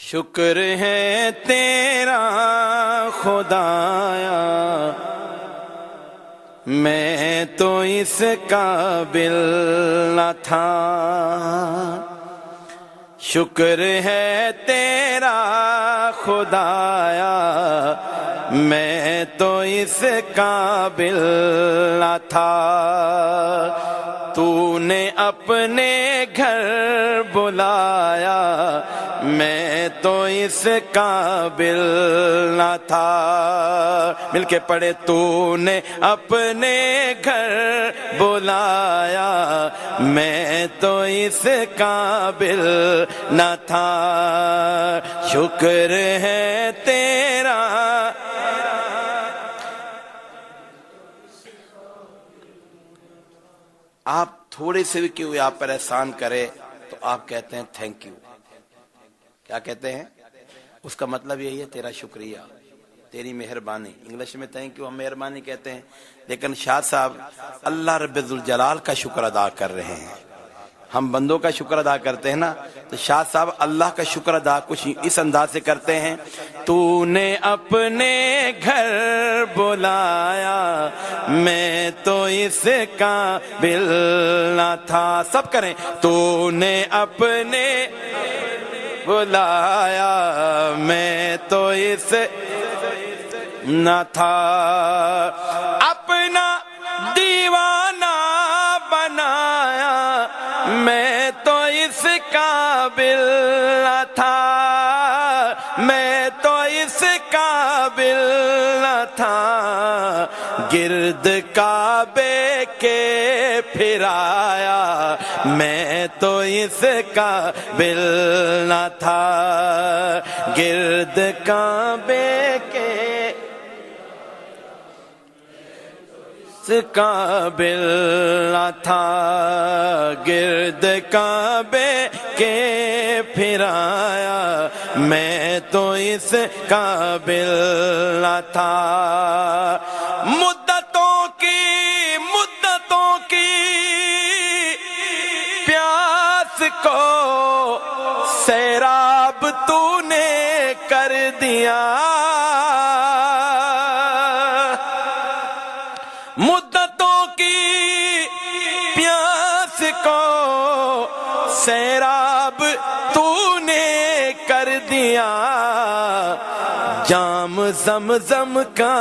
شکر ہے تیرا خدایا میں تو اس قابل نہ تھا، شکر ہے تیرا خدایا میں تو اس قابل نہ تھا، تو نے اپنے گھر بلایا میں تو اس قابل نہ تھا، مل کے پڑھے تو نے اپنے گھر بلایا میں تو اس قابل نہ تھا، شکر ہے تیرا۔ آپ تھوڑے سے بھی کوئی آپ پر احسان کرے تو آپ کہتے ہیں تھینک یو، کیا کہتے ہیں؟ اس کا مطلب یہی ہے تیرا شکریہ، تیری مہربانی۔ انگلش میں تھینک یو ہم مہربانی کہتے ہیں، لیکن شاہ صاحب اللہ رب ذوالجلال کا شکر ادا کر رہے ہیں، ہم بندوں کا شکر ادا کرتے ہیں نا، تو شاہ صاحب اللہ کا شکر ادا کچھ اس انداز سے کرتے ہیں، تو نے اپنے گھر بلایا میں تو اس قابل نہ تھا، سب کریں، تو نے اپنے بلایا میں تو اس نہ تھا، اپنا دیوانہ بنایا میں تو اس قابل نہ تھا، میں تو اس قابل نہ تھا، گرد کعبے کے پھرایا میں تو اس قابل نہ تھا، گرد کعبے کے قابل نہ تھا، گرد کعبے کے پھرایا میں تو اس قابل نہ تھا، مدتوں کی پیاس کو سیراب تو نے کر دیا، مدتوں کی پیاس کو سیراب تو نے کر دیا، جام زمزم کا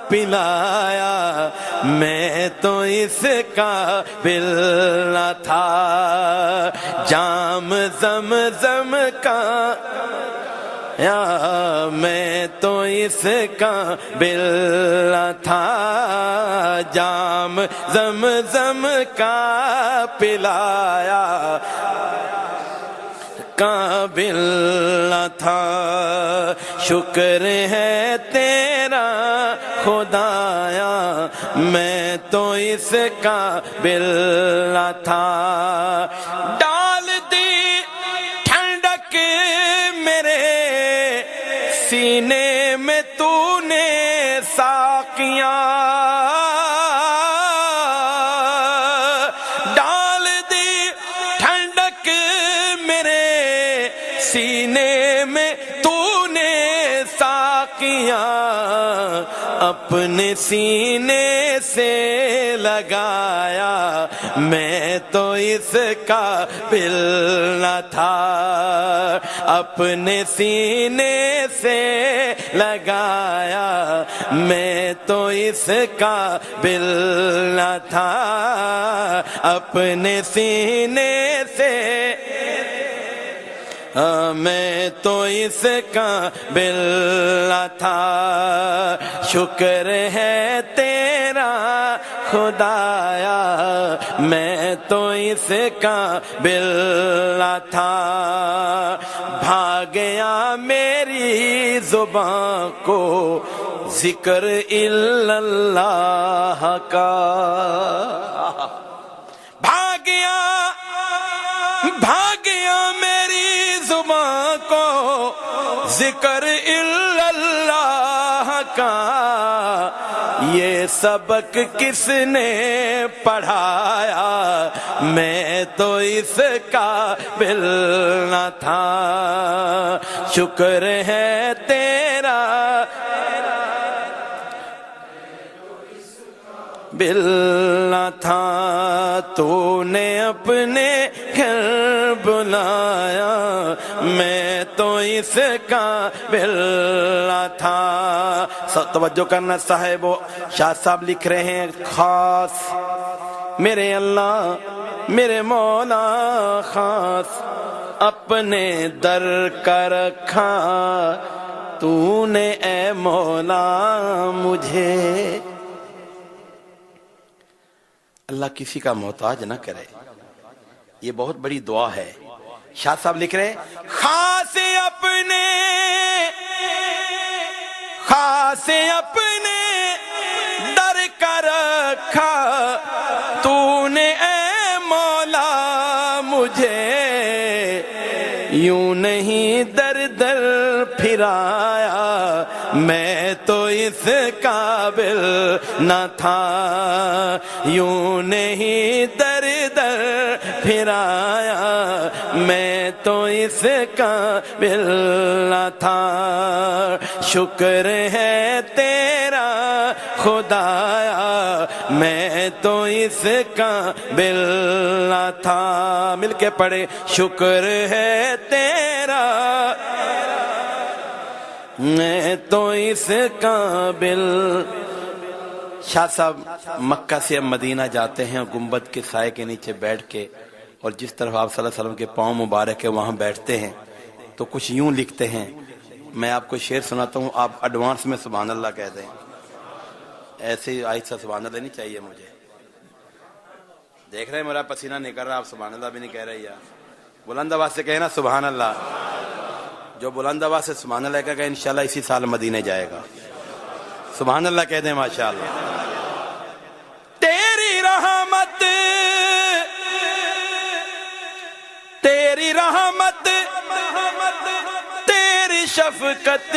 پلایا میں تو اس قابل نہ تھا، جام زمزم کا یا میں تو اس قابل نہ تھا، جام زمزم کا پلایا قابل نہ تھا، شکر ہے تیرا خدایا میں تو اس قابل نہ تھا، ڈال دی ٹھنڈک میرے سینے میں تو نے ساقیاں، ڈال دی ٹھنڈک میرے سینے میں تو نے ساقیاں، اپنے سینے سے لگایا میں تو اس قابل نہ تھا، اپنے سینے سے لگایا میں تو اس قابل نہ تھا، اپنے سینے سے میں تو اس قابل نہ تھا، شکر ہے تیرا خدایا میں تو اس قابل نہ تھا، بھاگیا میری زبان کو ذکر الا اللہ کا، بھاگیا میری زبان کو ذکر الا اللہ کا، یہ سبق کس نے پڑھایا، میں تو اس قابل نہ تھا، شکر ہے تیرا بل نہ تھا، تو نے اپنے گھر بلایا، میں تو اس قابل نہ تھا۔ توجہ کرنا صاحب، شاہ صاحب لکھ رہے ہیں خاص میرے اللہ میرے مولا خاص اپنے در کا رکھا، تو نے اے مولا مجھے۔ اللہ کسی کا محتاج نہ کرے، یہ بہت بڑی دعا ہے۔ شاہ صاحب لکھ رہے خاص اپنے در کا رکھا، تو نے اے مولا مجھے، یوں نہیں در در پھرایا، میں تو اس قابل نہ تھا، یوں نہیں در در پھرایا، میں تو اس قابل نہ تھا، شکر ہے تیرا خدایا، میں تو اس قابل نہ تھا۔ مل کے پڑھے شکر ہے تیرا، میں تو اس قابل۔ شاہ صاحب مکہ سے مدینہ جاتے ہیں، گنبد کے سائے کے نیچے بیٹھ کے، اور جس طرف آپ صلی اللہ علیہ وسلم کے پاؤں مبارک ہے وہاں بیٹھتے ہیں، تو کچھ یوں لکھتے ہیں۔ میں آپ کو شعر سناتا ہوں، آپ ایڈوانس میں سبحان اللہ کہہ دیں، ایسے ہی آہستہ سبحان اللہ نہیں چاہیے مجھے۔ دیکھ رہے ہیں میرا پسینہ نکل رہا، آپ سبحان اللہ بھی نہیں کہہ رہے یار۔ بلند آواز سے کہنا سبحان اللہ۔ جو بلند آواز سے سبحان اللہ کہے گا انشاءاللہ اسی سال مدینے جائے گا۔ سبحان اللہ کہہ دیں ماشاءاللہ۔ تیری رحمت تیری شفقت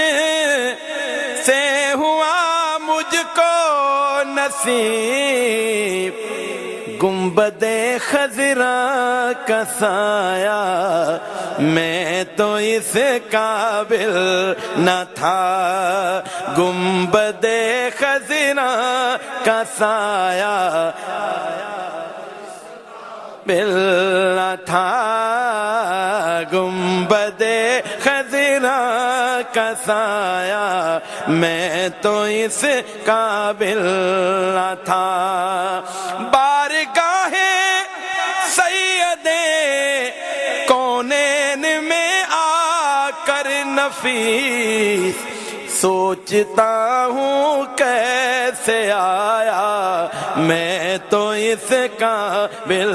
سے ہوا مجھ کو نصیب، گنبد خضرا کا سایہ، میں تو اس قابل نہ تھا، گنبد خضرا کا سایہ بل نہ تھا، گنبد خضرا کا سایہ، میں تو اس قابل نہ تھا، بارگاہ سید کونین میں آ کر نفیس سوچتا ہوں کیسے آیا، میں تو اس قابل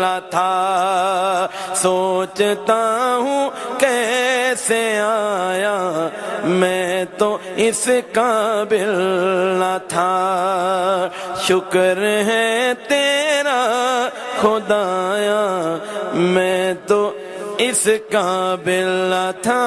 نہ تھا، سوچتا ہوں کیسے آیا، میں تو اس قابل نہ تھا، شکر ہے تیرا خدایا، میں تو اس قابل نہ تھا۔